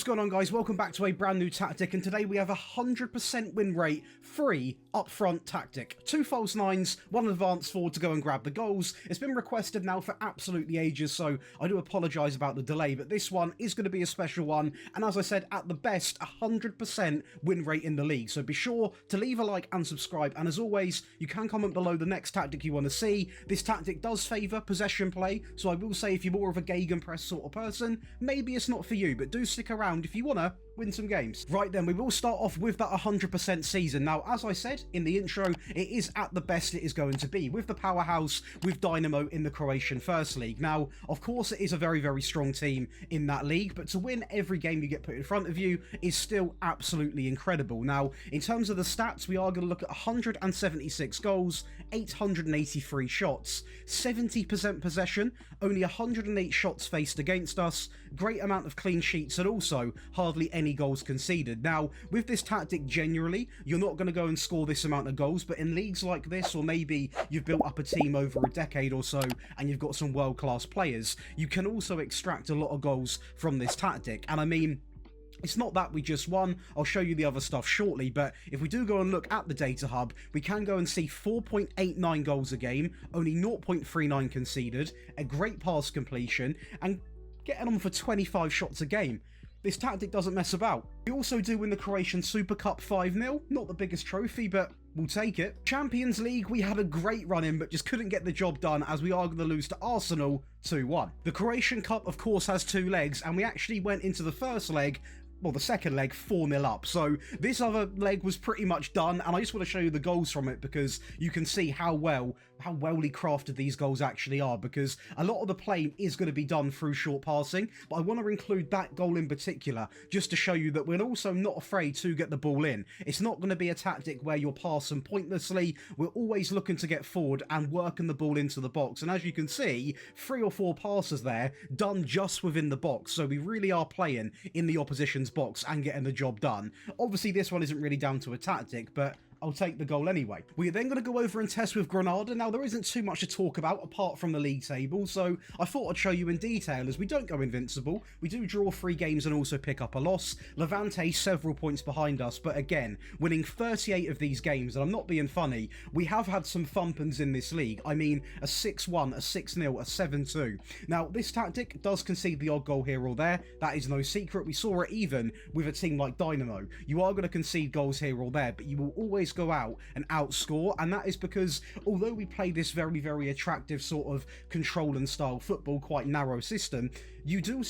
What's going on, guys? Welcome back to a brand new tactic, and today we have a 100% win rate, free up-front tactic. 2 false nines, 1 advanced forward to go and grab the goals. It's been requested now for absolutely ages, so I do apologise about the delay, but this one is going to be a special one, and as I said, at the best, 100% win rate in the league. So be sure to leave a like and subscribe, and as always, you can comment below the next tactic you want to see. This tactic does favour possession play, so I will say if you're more of a gegenpress sort of person, maybe it's not for you, but do stick around if you want to win some games. Right then, we will start off with that 100% season. Now, as I said in the intro, it is at the best it is going to be, with the powerhouse, with Dynamo in the Croatian First League. Now, of course, it is a very, very strong team in that league, but to win every game you get put in front of you is still absolutely incredible. Now, in terms of the stats, we are going to look at 176 goals, 883 shots, 70% possession, only 108 shots faced against us, great amount of clean sheets, and also hardly any goals conceded. Now, with this tactic, generally, you're not going to go and score this amount of goals, but in leagues like this, or maybe you've built up a team over a decade or so, and you've got some world-class players, you can also extract a lot of goals from this tactic. And I mean, it's not that we just won, I'll show you the other stuff shortly, but if we do go and look at the data hub, we can go and see 4.89 goals a game, only 0.39 conceded, a great pass completion, and getting on for 25 shots a game. This tactic doesn't mess about. We also do win the Croatian Super Cup 5-0, not the biggest trophy, but we'll take it. Champions League, we had a great run in, but just couldn't get the job done as we are going to lose to Arsenal 2-1. The Croatian Cup, of course, has 2 legs, and we actually went into the first leg, well, the second leg, 4-0 up. So this other leg was pretty much done, and I just want to show you the goals from it because you can see how wellly crafted these goals actually are, because a lot of the play is going to be done through short passing, but I want to include that goal in particular just to show you that we're also not afraid to get the ball in. It's not going to be a tactic where you're passing pointlessly. We're always looking to get forward and working the ball into the box, and as you can see, 3 or 4 passes there done just within the box, so we really are playing in the opposition's box and getting the job done. Obviously, this one isn't really down to a tactic, but I'll take the goal anyway. We're then going to go over and test with Granada. Now, there isn't too much to talk about apart from the league table, so I thought I'd show you in detail as we don't go invincible. We do draw 3 games and also pick up a loss. Levante several points behind us, but again, winning 38 of these games, and I'm not being funny, we have had some thumpings in this league. I mean, a 6-1, a 6-0, a 7-2. Now, this tactic does concede the odd goal here or there. That is no secret. We saw it even with a team like Dynamo. You are going to concede goals here or there, but you will always go out and outscore, and that is because although we play this very, very attractive sort of control and style football, quite narrow system, you do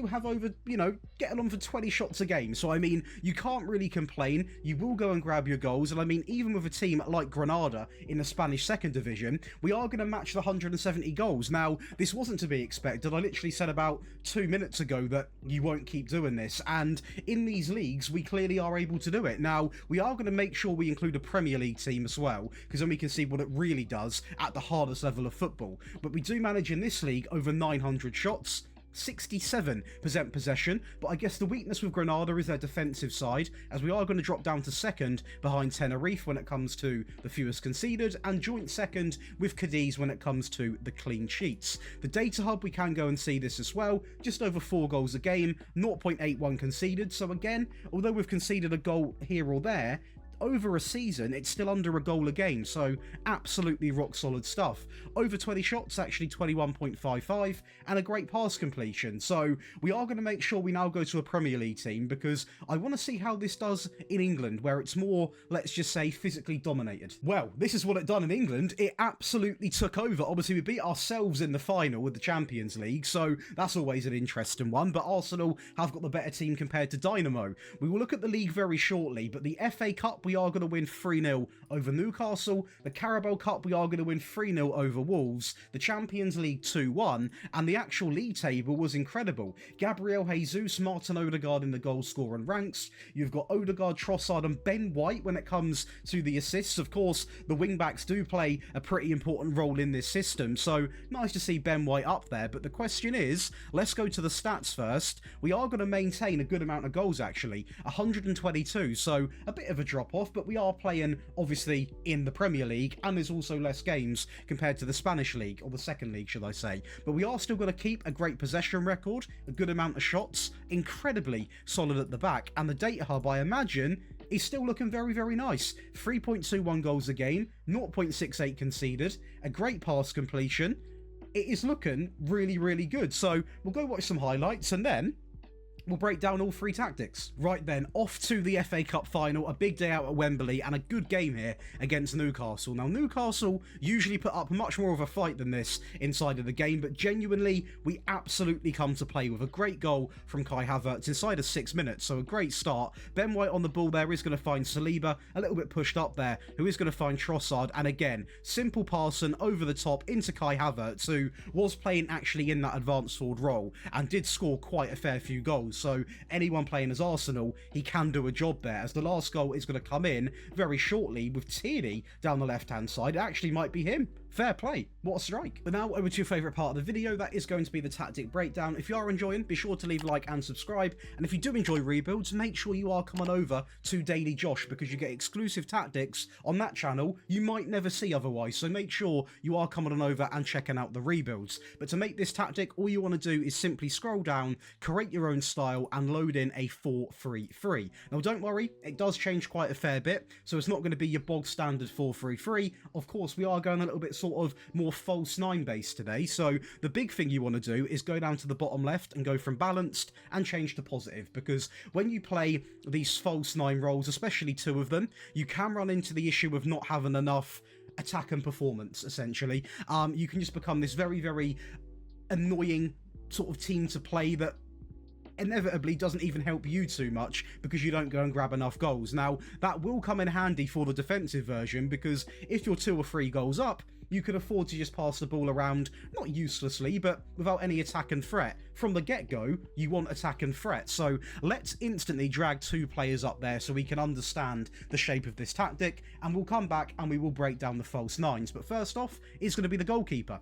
have over, you know, getting on for 20 shots a game. So I mean, you can't really complain. You will go and grab your goals, and I mean, even with a team like Granada in the Spanish second division, we are going to match the 170 goals. Now, this wasn't to be expected. I literally said about 2 minutes ago that you won't keep doing this, and in these leagues we clearly are able to do it. Now, we are going to make sure we include a Premier League team as well, because then we can see what it really does at the hardest level of football. But we do manage in this league over 900 shots, 67% possession, but I guess the weakness with Granada is their defensive side, as we are going to drop down to second behind Tenerife when it comes to the fewest conceded, and joint second with Cadiz when it comes to the clean sheets. The data hub, we can go and see this as well, just over 4 goals a game, 0.81 conceded, so again, although we've conceded a goal here or there, over a season, it's still under a goal a game, so absolutely rock solid stuff. Over 20 shots, actually 21.55, and a great pass completion. So we are going to make sure we now go to a Premier League team, because I want to see how this does in England, where it's more, let's just say, physically dominated. Well, this is what it done in England. It absolutely took over. Obviously, we beat ourselves in the final with the Champions League, so that's always an interesting one, but Arsenal have got the better team compared to Dynamo. We will look at the league very shortly, but the FA Cup, we are going to win 3-0 over Newcastle. The Carabao Cup, we are going to win 3-0 over Wolves. The Champions League 2-1, and the actual league table was incredible. Gabriel Jesus, Martin Odegaard in the goal scoring ranks. You've got Odegaard, Trossard and Ben White when it comes to the assists. Of course, the wing-backs do play a pretty important role in this system, so nice to see Ben White up there, but the question is, let's go to the stats first. We are going to maintain a good amount of goals actually, 122, so a bit of a drop off. off, but we are playing, obviously, in the Premier League, and there's also less games compared to the Spanish League, or the second league, should I say. But we are still going to keep a great possession record, a good amount of shots, incredibly solid at the back, and the data hub, I imagine, is still looking very, very nice. 3.21 goals a game, 0.68 conceded, a great pass completion. It is looking really, really good. So we'll go watch some highlights, and then we'll break down all three tactics. Right then, off to the FA Cup final, a big day out at Wembley, and a good game here against Newcastle. Now, Newcastle usually put up much more of a fight than this inside of the game, but genuinely, we absolutely come to play with a great goal from Kai Havertz inside of 6 minutes, so a great start. Ben White on the ball there is going to find Saliba, a little bit pushed up there, who is going to find Trossard, and again, simple passing over the top into Kai Havertz, who was playing actually in that advanced forward role, and did score quite a fair few goals. So anyone playing as Arsenal, he can do a job there, as the last goal is going to come in very shortly with Tierney down the left-hand side. It actually might be him. Fair play. What a strike. But now over to your favourite part of the video. That is going to be the tactic breakdown. If you are enjoying, be sure to leave a like and subscribe. And if you do enjoy rebuilds, make sure you are coming over to Daily Josh, because you get exclusive tactics on that channel you might never see otherwise. So make sure you are coming on over and checking out the rebuilds. But to make this tactic, all you want to do is simply scroll down, create your own style, and load in a 4-3-3. Now don't worry, it does change quite a fair bit. So it's not going to be your bog standard 4-3-3. Of course, we are going a little bit sort of more false nine base today. So the big thing you want to do is go down to the bottom left and go from balanced and change to positive, because when you play these false nine roles, especially two of them, you can run into the issue of not having enough attack and performance, essentially. You can just become this very, very annoying sort of team to play that inevitably doesn't even help you too much, because you don't go and grab enough goals. Now, that will come in handy for the defensive version, because if you're 2 or 3 goals up, you can afford to just pass the ball around, not uselessly, but without any attack and threat. From the get-go, you want attack and threat. So let's instantly drag 2 players up there so we can understand the shape of this tactic, and we'll come back and we will break down the false nines. But first off is going to be the goalkeeper.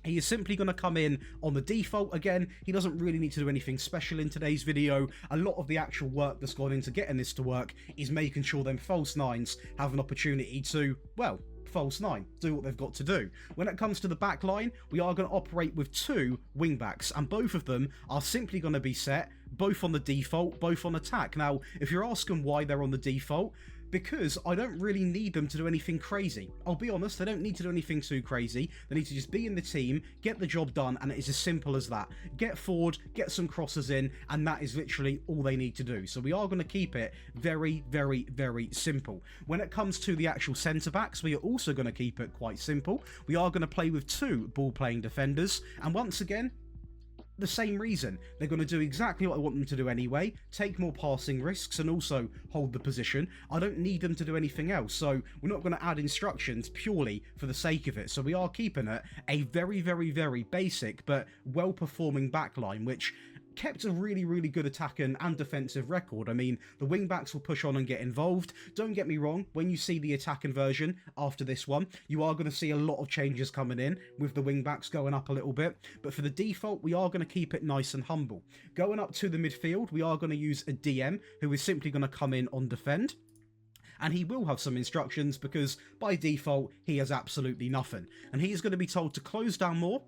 He is simply going to come in on the default. Again, he doesn't really need to do anything special in today's video. A lot of the actual work that's gone into getting this to work is making sure them false nines have an opportunity to, well, false nine, do what they've got to do. When it comes to the back line, we are going to operate with 2 wing backs, and both of them are simply going to be set both on the default, both on attack. Now, if you're asking why they're on the default, because I don't really need them to do anything crazy. I'll be honest, they don't need to do anything too crazy. They need to just be in the team, get the job done, and it is as simple as that. Get forward, get some crosses in, and that is literally all they need to do. So we are going to keep it very, very, very simple. When it comes to the actual centre-backs, we are also going to keep it quite simple. We are going to play with 2 ball-playing defenders, and once again, the same reason. They're going to do exactly what I want them to do anyway, take more passing risks and also hold the position. I don't need them to do anything else, so we're not going to add instructions purely for the sake of it. So we are keeping it a very, very, very basic but well-performing backline, which kept a really, really good attacking and defensive record. I mean, the wing-backs will push on and get involved. Don't get me wrong, when you see the attacking version after this one, you are going to see a lot of changes coming in with the wing-backs going up a little bit. But for the default, we are going to keep it nice and humble. Going up to the midfield, we are going to use a DM who is simply going to come in on defend. And he will have some instructions, because by default, he has absolutely nothing. And he is going to be told to close down more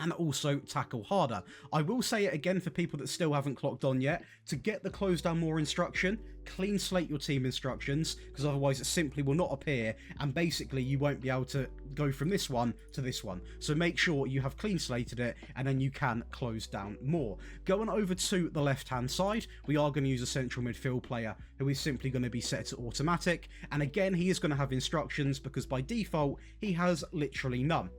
and also tackle harder. I will say it again for people that still haven't clocked on yet. To get the close down more instruction, clean slate your team instructions, because otherwise it simply will not appear, and basically you won't be able to go from this one to this one. So make sure you have clean slated it, and then you can close down more. Going over to the left hand side, we are going to use a central midfield player who is simply going to be set to automatic, and again he is going to have instructions, because by default he has literally none.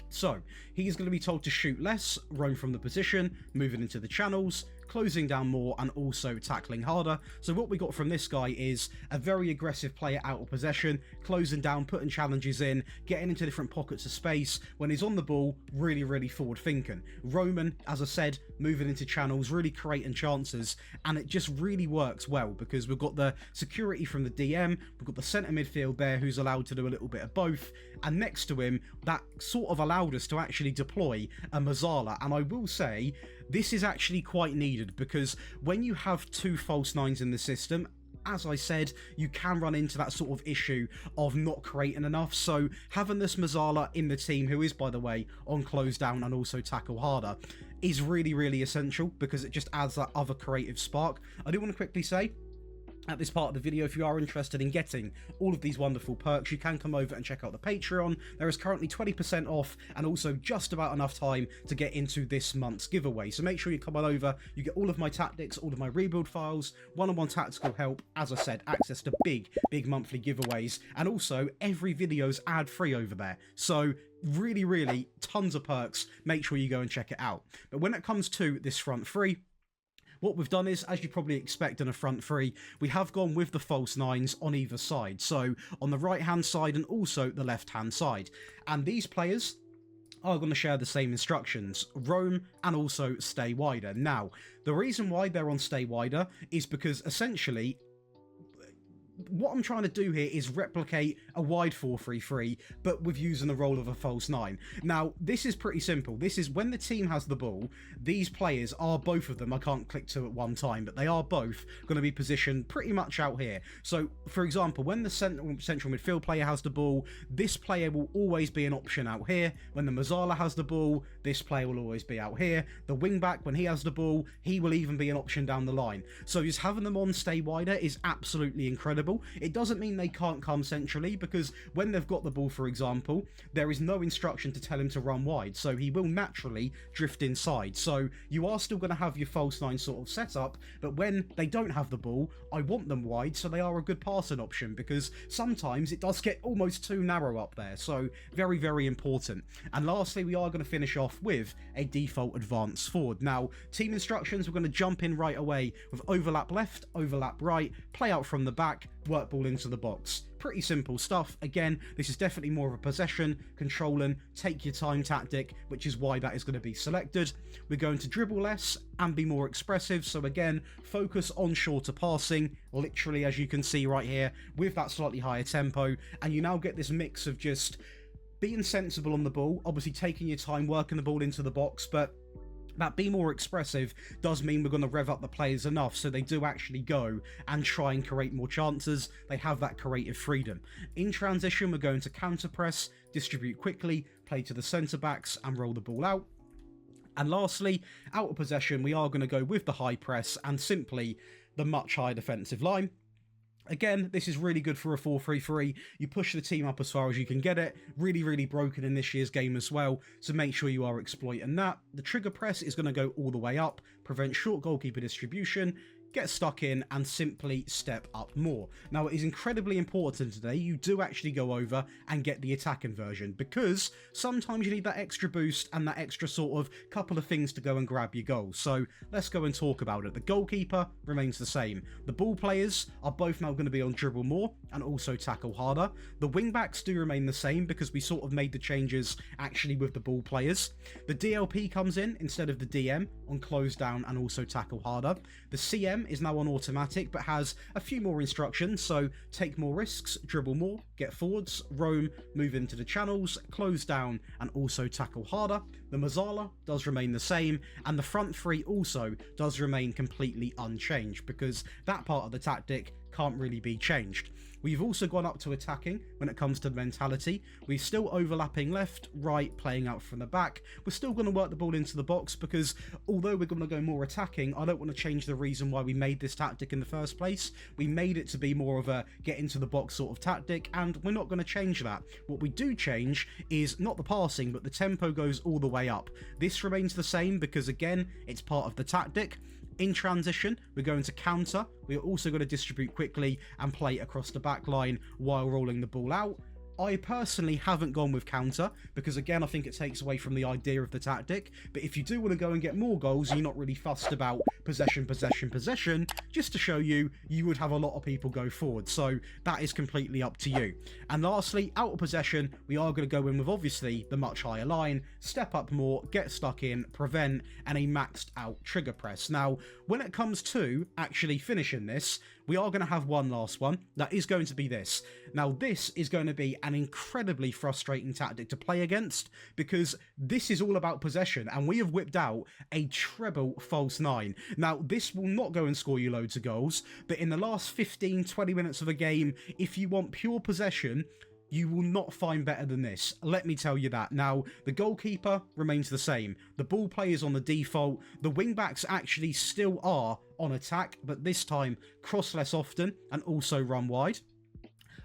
So, he's going to be told to shoot less, roam from the position, moving into the channels, closing down more, and also tackling harder. So what we got from this guy is a very aggressive player out of possession, closing down, putting challenges in, getting into different pockets of space. When he's on the ball, really, really forward thinking. Roman, as I said, moving into channels, really creating chances, and it just really works well, because we've got the security from the DM, we've got the centre midfield there who's allowed to do a little bit of both, and next to him, that sort of allowed us to actually deploy a Mazzala. And I will say, this is actually quite needed, because when you have 2 false nines in the system, as I said, you can run into that sort of issue of not creating enough. So having this Mazzala in the team, who is, by the way, on close down and also tackle harder, is really, really essential because it just adds that other creative spark. I do want to quickly say, at this part of the video, if you are interested in getting all of these wonderful perks, you can come over and check out the Patreon. There is currently 20% off and also just about enough time to get into this month's giveaway. So make sure you come on over, you get all of my tactics, all of my rebuild files, one-on-one tactical help, as I said, access to big monthly giveaways, and also every video's ad-free over there. So really, really tons of perks. Make sure you go and check it out. But when it comes to this front three, what we've done is, as you probably expect in a front three, we have gone with the false nines on either side. So on the right-hand side and also the left-hand side. And these players are going to share the same instructions, roam and also stay wider. Now, the reason why they're on stay wider is because essentially what I'm trying to do here is replicate a wide 4-3-3, but with using the role of a false 9. Now, this is pretty simple. This is when the team has the ball, these players are, both of them, I can't click to at one time, but they are both going to be positioned pretty much out here. So, for example, when the central midfield player has the ball, this player will always be an option out here. When the Mazzala has the ball, this player will always be out here. The wing-back, when he has the ball, he will even be an option down the line. So just having them on stay wider is absolutely incredible. It doesn't mean they can't come centrally, because when they've got the ball, for example, there is no instruction to tell him to run wide, so he will naturally drift inside. So you are still going to have your false 9 sort of setup, but when they don't have the ball, I want them wide so they are a good passing option, because sometimes it does get almost too narrow up there. So very, very important. And lastly, we are going to finish off with a default advance forward. Now, team instructions, we're going to jump in right away with overlap left, overlap right, play out from the back, work ball into the box. Pretty simple stuff. Again, this is definitely more of a possession, controlling, take your time tactic, which is why that is going to be selected. We're going to dribble less and be more expressive. So again, focus on shorter passing, literally, as you can see right here, with that slightly higher tempo. And you now get this mix of just being sensible on the ball, obviously taking your time, working the ball into the box, but that be more expressive does mean we're going to rev up the players enough so they do actually go and try and create more chances. They have that creative freedom. In transition, we're going to counter press, distribute quickly, play to the centre backs and roll the ball out. And lastly, out of possession, we are going to go with the high press and simply the much higher defensive line. Again, this is really good for a 4-3-3. You push the team up as far as you can get it. Really, really broken in this year's game as well, so make sure you are exploiting that. The trigger press is going to go all the way up, prevent short goalkeeper distribution, get stuck in and simply step up more. Now, it is incredibly important today you do actually go over and get the attack inversion, because sometimes you need that extra boost and that extra sort of couple of things to go and grab your goals. So let's go and talk about it. The goalkeeper remains the same. The ball players are both now going to be on dribble more and also tackle harder. The wing backs do remain the same because we sort of made the changes actually with the ball players. The DLP comes in instead of the DM on close down and also tackle harder. The CM is now on automatic but has a few more instructions, so take more risks, dribble more, get forwards, roam, move into the channels, close down and also tackle harder. The Mazzala does remain the same, and the front three also does remain completely unchanged because that part of the tactic can't really be changed. We've also gone up to attacking when it comes to mentality. We're still overlapping left, right, playing out from the back. We're still going to work the ball into the box because although we're going to go more attacking, I don't want to change the reason why we made this tactic in the first place. We made it to be more of a get into the box sort of tactic, and we're not going to change that. What we do change is not the passing, but the tempo goes all the way up. This remains the same because, again, it's part of the tactic. In transition, we're going to counter. We're also going to distribute quickly and play across the back line while rolling the ball out. I personally haven't gone with counter because, again, I think it takes away from the idea of the tactic. But if you do want to go and get more goals, you're not really fussed about possession, just to show you, you would have a lot of people go forward. So that is completely up to you. And lastly, out of possession, we are going to go in with, obviously, the much higher line, step up more, get stuck in, prevent, and a maxed out trigger press. Now, when it comes to actually finishing this, we are going to have one last one. That is going to be this. Now, this is going to be an an incredibly frustrating tactic to play against, because this is all about possession, and we have whipped out a treble false 9. Now, this will not go and score you loads of goals, but in the last 15-20 minutes of a game, if you want pure possession, you will not find better than this. Let me tell you that. Now, the goalkeeper remains the same. The ball play is on the default. The wing-backs actually still are on attack, but this time cross less often and also run wide.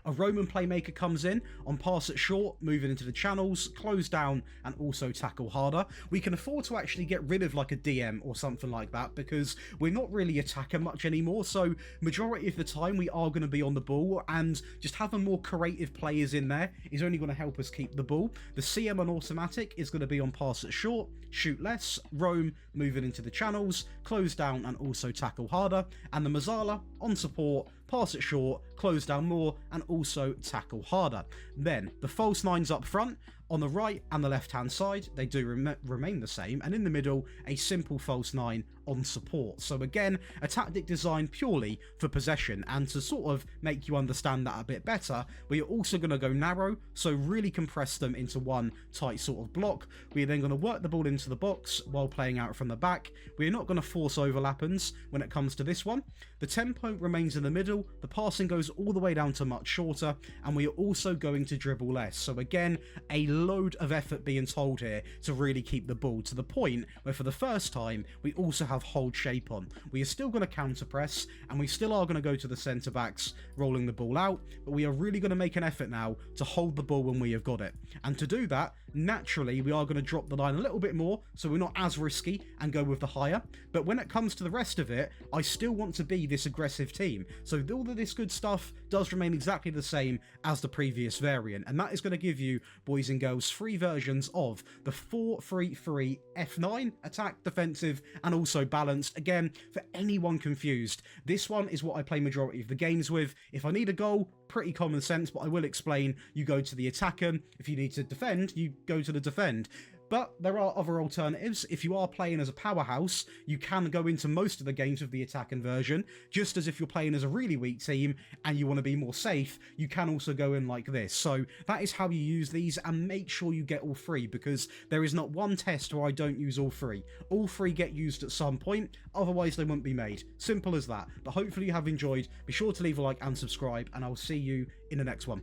A Roman playmaker comes in on pass at short, moving into the channels, close down, and also tackle harder. We can afford to actually get rid of like a DM or something like that, because we're not really attacking much anymore, so majority of the time we are going to be on the ball, and just having more creative players in there is only going to help us keep the ball. The CM on automatic is going to be on pass at short, shoot less, roam, moving into the channels, close down, and also tackle harder. And the Mazzala on support, pass it short, close down more, and also tackle harder. Then the false 9s up front. On the right and the left hand side, they do remain the same, and in the middle, a simple false 9 on support. So again, a tactic designed purely for possession, and to sort of make you understand that a bit better, we are also going to go narrow, so really compress them into one tight sort of block. We are then going to work the ball into the box while playing out from the back. We are not going to force overlappings when it comes to this one. The tempo remains in the middle, the passing goes all the way down to much shorter, and we are also going to dribble less. So again, a load of effort being told here to really keep the ball, to the point where for the first time we also have hold shape on. We are still going to counter press, and we still are going to go to the centre backs rolling the ball out, but we are really going to make an effort now to hold the ball when we have got it. And to do that, naturally we are going to drop the line a little bit more, so we're not as risky and go with the higher. But when it comes to the rest of it, I still want to be this aggressive team, so all of this good stuff does remain exactly the same as the previous variant, and that is going to give you, boys and girls, 3 versions of the 4-3-3 F9, attack, defensive, and also balanced. Again, for anyone confused, this one is what I play majority of the games with. If I need a goal, pretty common sense, but I will explain. You go to the attacker. If you need to defend, you go to the defend. But there are other alternatives. If you are playing as a powerhouse, you can go into most of the games with the attacking version, just as if you're playing as a really weak team and you want to be more safe, you can also go in like this. So that is how you use these, and make sure you get all 3, because there is not one test where I don't use all 3. All 3 get used at some point, otherwise they won't be made. Simple as that. But hopefully you have enjoyed. Be sure to leave a like and subscribe, and I'll see you in the next one.